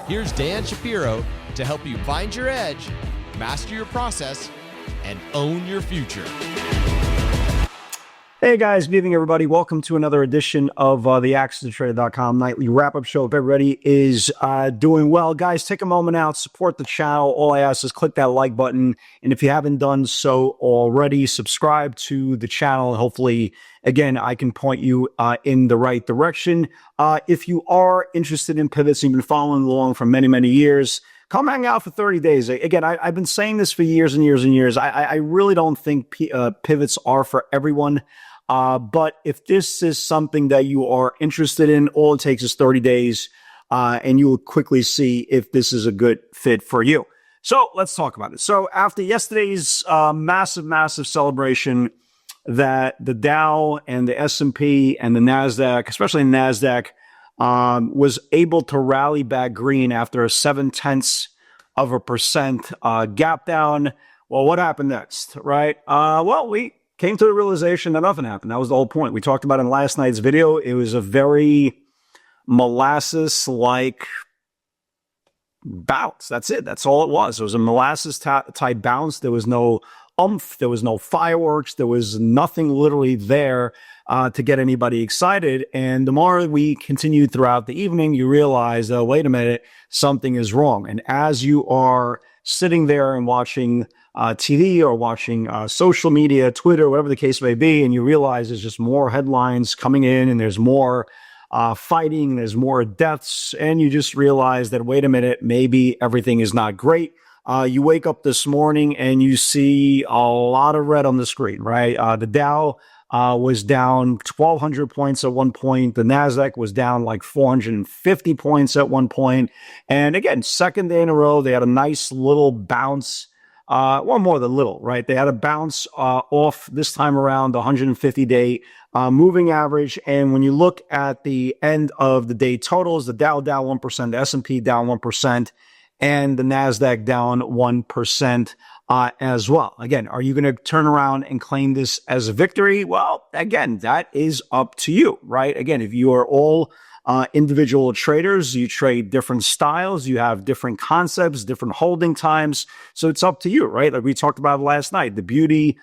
Here's Dan Shapiro to help you find your edge, master your process, and own your future. Hey guys, good evening everybody. Welcome to another edition of the AccessToTrader.com nightly wrap-up show. If everybody is doing well, guys, take a moment out, support the channel. All I ask is click that like button. And if you haven't done so already, subscribe to the channel. Hopefully, again, I can point you in the right direction. If you are interested in pivots and you've been following along for many, many years, come hang out for 30 days. Again, I've been saying this for years and years and years. I really don't think pivots are for everyone. But if this is something that you are interested in, all it takes is 30 days, and you will quickly see if this is a good fit for you. So let's talk about it. So after yesterday's massive celebration that the Dow and the S&P and the NASDAQ, especially the NASDAQ, was able to rally back green after a 0.7% gap down. Well, what happened next, right? Well, we came to the realization that nothing happened. That was the whole point. We talked about it in last night's video. It was a very molasses-like bounce. That's it. That's all it was. It was a molasses-type bounce. There was no oomph. There was no fireworks. There was nothing literally there to get anybody excited. And the more we continued throughout the evening, you realize, wait a minute, something is wrong. And as you are sitting there and watching TV or watching social media, Twitter, whatever the case may be, and you realize there's just more headlines coming in and there's more fighting, there's more deaths, and you just realize that, wait a minute, maybe everything is not great. You wake up this morning and you see a lot of red on the screen, right? The Dow was down 1,200 points at one point. The NASDAQ was down like 450 points at one point. And again, second day in a row, they had a nice little bounce. Well, more than little, right? They had a bounce off this time around the 150-day moving average. And when you look at the end of the day totals, the Dow down 1%, the S&P down 1%, and the NASDAQ down 1% as well. Again, are you going to turn around and claim this as a victory? Well, again, that is up to you, right? Again, if you are all individual traders, you trade different styles, you have different concepts, different holding times. So it's up to you, right? Like we talked about last night, the beauty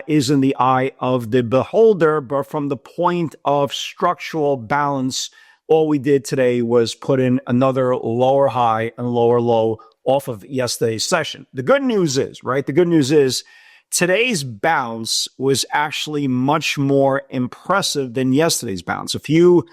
is in the eye of the beholder, but from the point of structural balance, all we did today was put in another lower high and lower low off of yesterday's session. The good news is, right? The good news is today's bounce was actually much more impressive than yesterday's bounce. If you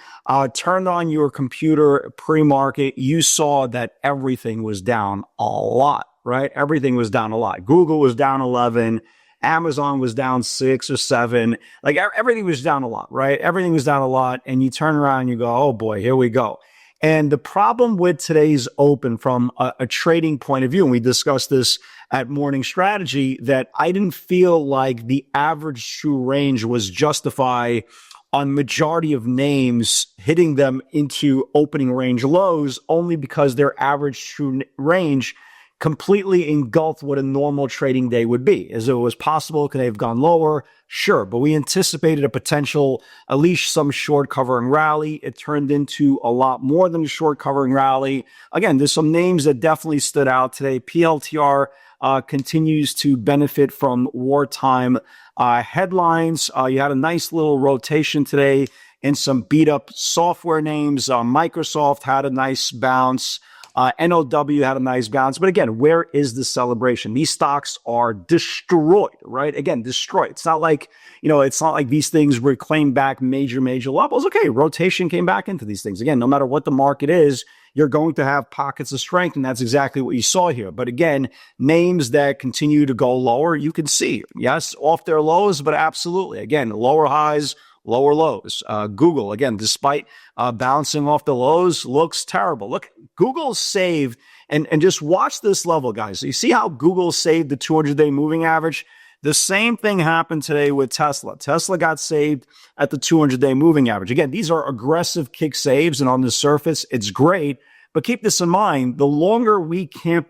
turned on your computer pre-market, you saw that everything was down a lot, right? Everything was down a lot. Google was down 11. Amazon was down 6 or 7. Like everything was down a lot, right? Everything was down a lot. And you turn around and you go, oh boy, here we go. And the problem with today's open from a trading point of view, and we discussed this at Morning Strategy, that I didn't feel like the average true range was justified on majority of names hitting them into opening range lows only because their average true range completely engulfed what a normal trading day would be. As it was possible, could they have gone lower? Sure, but we anticipated a potential, at least some short covering rally. It turned into a lot more than a short covering rally. Again, there's some names that definitely stood out today. PLTR continues to benefit from wartime headlines. You had a nice little rotation today in some beat up software names. Microsoft had a nice bounce. NOW had a nice bounce. But again, where is the celebration? These stocks are destroyed, right? Again, destroyed. It's not like, it's not like these things reclaim back major levels. Okay, rotation came back into these things. Again, no matter what the market is, you're going to have pockets of strength, and that's exactly what you saw here. But again, names that continue to go lower, you can see, yes, off their lows, but absolutely. Again, lower highs, lower lows. Google, again, despite bouncing off the lows, looks terrible. Look, Google saved, and just watch this level, guys. So you see how Google saved the 200-day moving average? The same thing happened today with Tesla. Tesla got saved at the 200-day moving average. Again, these are aggressive kick saves, and on the surface, it's great. But keep this in mind, the longer we can't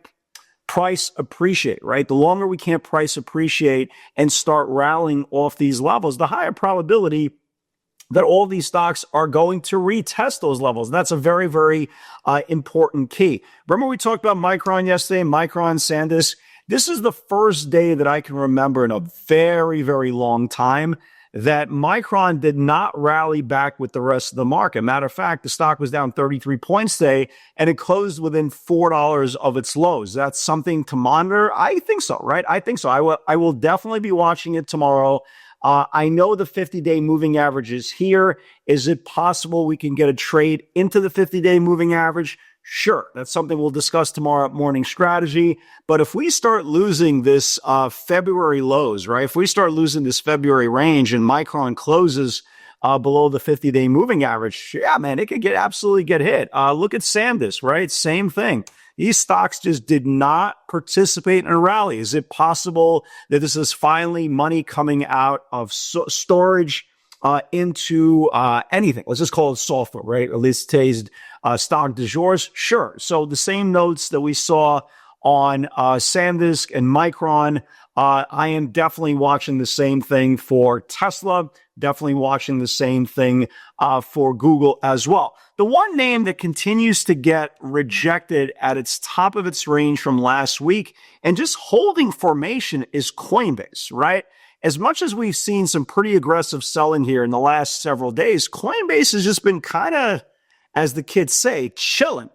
price appreciate, right? The longer we can't price appreciate and start rallying off these levels, the higher probability that all these stocks are going to retest those levels. That's a very, very important key. Remember we talked about Micron yesterday, Micron, SanDisk. This is the first day that I can remember in a very, very long time that Micron did not rally back with the rest of the market. Matter of fact, the stock was down 33 points today, and it closed within $4 of its lows. That's something to monitor? I think so, right? I think so. I will definitely be watching it tomorrow. I know the 50-day moving average is here. Is it possible we can get a trade into the 50-day moving average? Sure, that's something we'll discuss tomorrow at Morning Strategy. But if we start losing this February lows, right? If we start losing this February range and Micron closes below the 50-day moving average, yeah, man, it could absolutely get hit. Look at SanDisk, right? Same thing. These stocks just did not participate in a rally. Is it possible that this is finally money coming out of storage into anything? Let's just call it software, right? At least today's stock du jour. Sure. So the same notes that we saw on SanDisk and Micron, I am definitely watching the same thing for Tesla, definitely watching the same thing for Google as well. The one name that continues to get rejected at its top of its range from last week and just holding formation is Coinbase, right? As much as we've seen some pretty aggressive selling here in the last several days, Coinbase has just been kind of, as the kids say, chilling,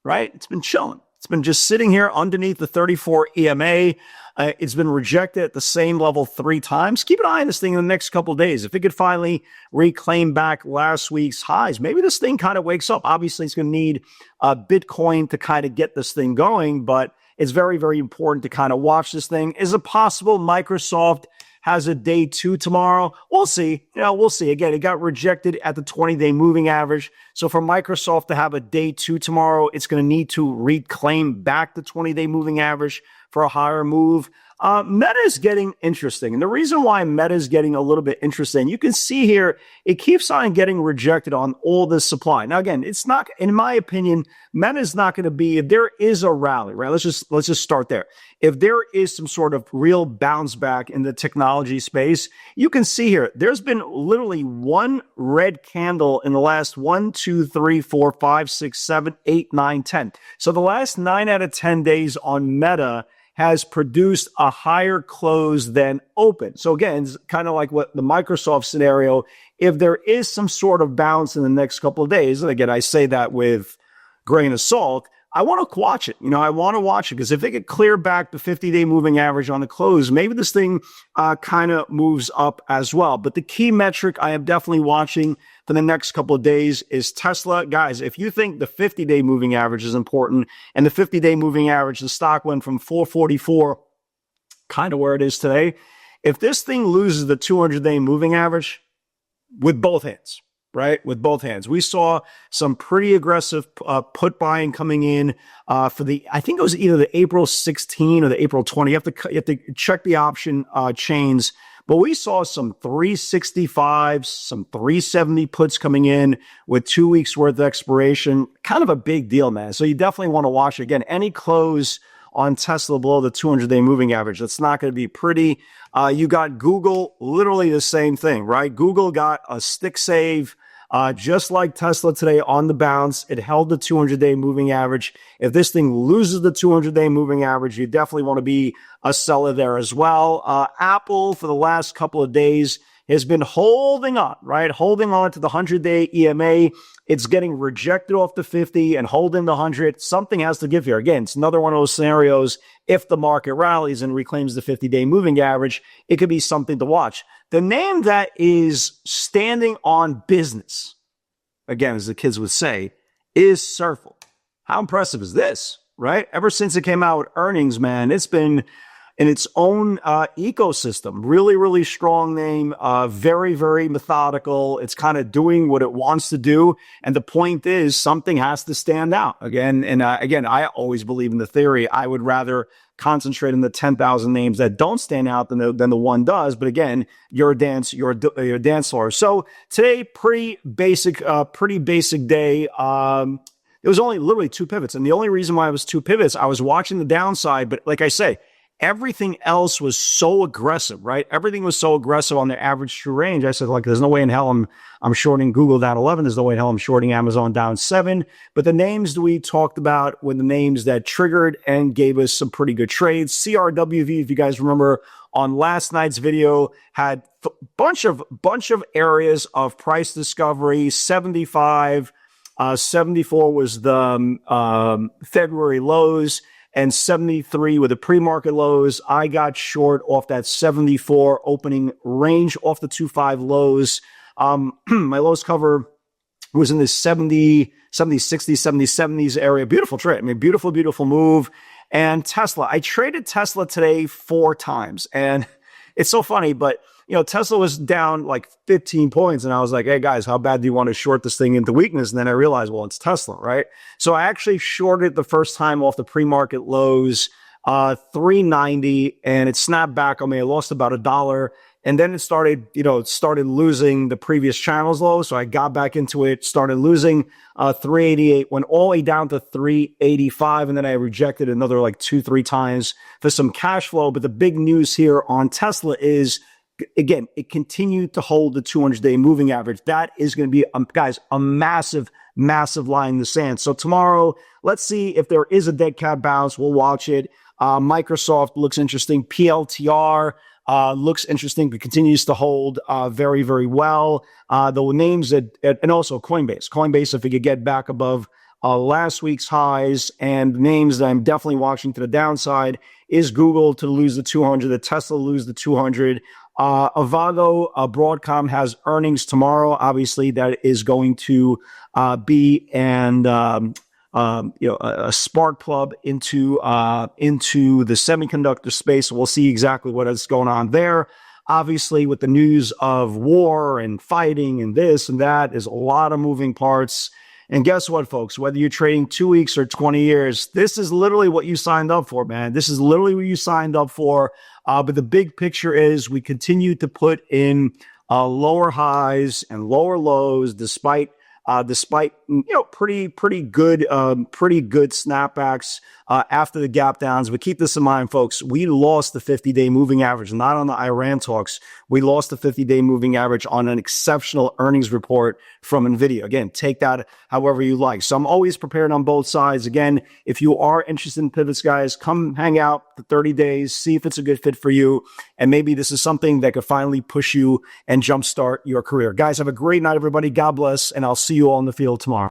right? It's been chilling. It's been just sitting here underneath the 34 EMA. It's been rejected at the same level 3 times. Keep an eye on this thing in the next couple of days. If it could finally reclaim back last week's highs, maybe this thing kind of wakes up. Obviously, it's going to need Bitcoin to kind of get this thing going, but it's very, very important to kind of watch this thing. Is it possible Microsoft has a day 2 tomorrow? We'll see. We'll see. Again, it got rejected at the 20-day moving average. So for Microsoft to have a day 2 tomorrow, it's going to need to reclaim back the 20-day moving average for a higher move. Meta is getting interesting. And the reason why Meta is getting a little bit interesting, you can see here, it keeps on getting rejected on all this supply. Now, again, it's not, in my opinion, Meta is not going to be, if there is a rally, right? Let's just start there. If there is some sort of real bounce back in the technology space, you can see here, there's been literally one red candle in the last 1, 2, 3, 4, 5, 6, 7, 8, 9, 10. So the last 9 out of 10 days on Meta has produced a higher close than open. So again, it's kind of like what the Microsoft scenario, if there is some sort of bounce in the next couple of days, and again, I say that with grain of salt, I want to watch it. I want to watch it because if they could clear back the 50-day moving average on the close, maybe this thing kind of moves up as well. But the key metric I am definitely watching for the next couple of days is Tesla. Guys, if you think the 50-day moving average is important and the 50-day moving average, the stock went from 444, kind of where it is today. If this thing loses the 200-day moving average with both hands, right? With both hands. We saw some pretty aggressive put buying coming in for I think it was either the April 16 or the April 20. You have to check the option chains. But we saw some 365s, some 370 puts coming in with 2 weeks worth of expiration. Kind of a big deal, man. So you definitely want to watch it. Again, any close on Tesla below the 200-day moving average, that's not going to be pretty. You got Google, literally the same thing, right? Google got a stick save. Just like Tesla today on the bounce, it held the 200-day moving average. If this thing loses the 200-day moving average, you definitely want to be a seller there as well. Apple, for the last couple of days, has been holding on, right? Holding on to the 100-day EMA. It's getting rejected off the 50 and holding the 100. Something has to give here. Again, it's another one of those scenarios. If the market rallies and reclaims the 50-day moving average, it could be something to watch. The name that is standing on business, again, as the kids would say, is Circle. How impressive is this, right? Ever since it came out with earnings, man, it's been in its own ecosystem. Really, really strong name, very, very methodical. It's kind of doing what it wants to do. And the point is, something has to stand out. Again, I always believe in the theory. I would rather concentrate on the 10,000 names that don't stand out than the one does. But again, you're a dance floor. So today, pretty basic day. It was only literally 2 pivots. And the only reason why it was 2 pivots, I was watching the downside. But like I say, everything else was so aggressive, right? Everything was so aggressive on their average true range. I said, like, there's no way in hell I'm shorting Google down 11. There's no way in hell I'm shorting Amazon down 7. But the names that we talked about were the names that triggered and gave us some pretty good trades. CRWV, if you guys remember, on last night's video, had a bunch of areas of price discovery. 75, 74 was the February lows, and 73 with the pre-market lows. I got short off that 74 opening range off the 2.5 lows. My lows cover was in the 70, 60, 70s area. Beautiful trade. I mean, beautiful move. And Tesla, I traded Tesla today 4 times. And it's so funny, but Tesla was down like 15 points. And I was like, hey guys, how bad do you want to short this thing into weakness? And then I realized, well, it's Tesla, right? So I actually shorted the first time off the pre-market lows, 390, and it snapped back on me. I lost about $1. And then it started losing the previous channel's low. So I got back into it, started losing 388, went all the way down to 385. And then I rejected another like 2-3 times for some cash flow. But the big news here on Tesla is, again, it continued to hold the 200-day moving average. That is going to be, guys, a massive line in the sand. So tomorrow, let's see if there is a dead cat bounce. We'll watch it. Microsoft looks interesting. PLTR looks interesting, but continues to hold very, very well. The names and also Coinbase, if it could get back above last week's highs, and names that I'm definitely watching to the downside is Google to lose the 200, the Tesla lose the 200. Avago, Broadcom has earnings tomorrow. Obviously, that is going to be a spark plug into the semiconductor space. We'll see exactly what is going on there. Obviously, with the news of war and fighting and this and that, there's a lot of moving parts. And guess what, folks? Whether you're trading 2 weeks or 20 years, this is literally what you signed up for, man. This is literally what you signed up for. But the big picture is we continue to put in lower highs and lower lows, despite pretty good snapbacks after the gap downs. But keep this in mind, folks. We lost the 50-day moving average, not on the Iran talks. We lost the 50-day moving average on an exceptional earnings report from NVIDIA. Again, take that however you like. So I'm always prepared on both sides. Again, if you are interested in pivots, guys, come hang out for 30 days, see if it's a good fit for you. And maybe this is something that could finally push you and jumpstart your career. Guys, have a great night, everybody. God bless, and I'll see you all in the field tomorrow.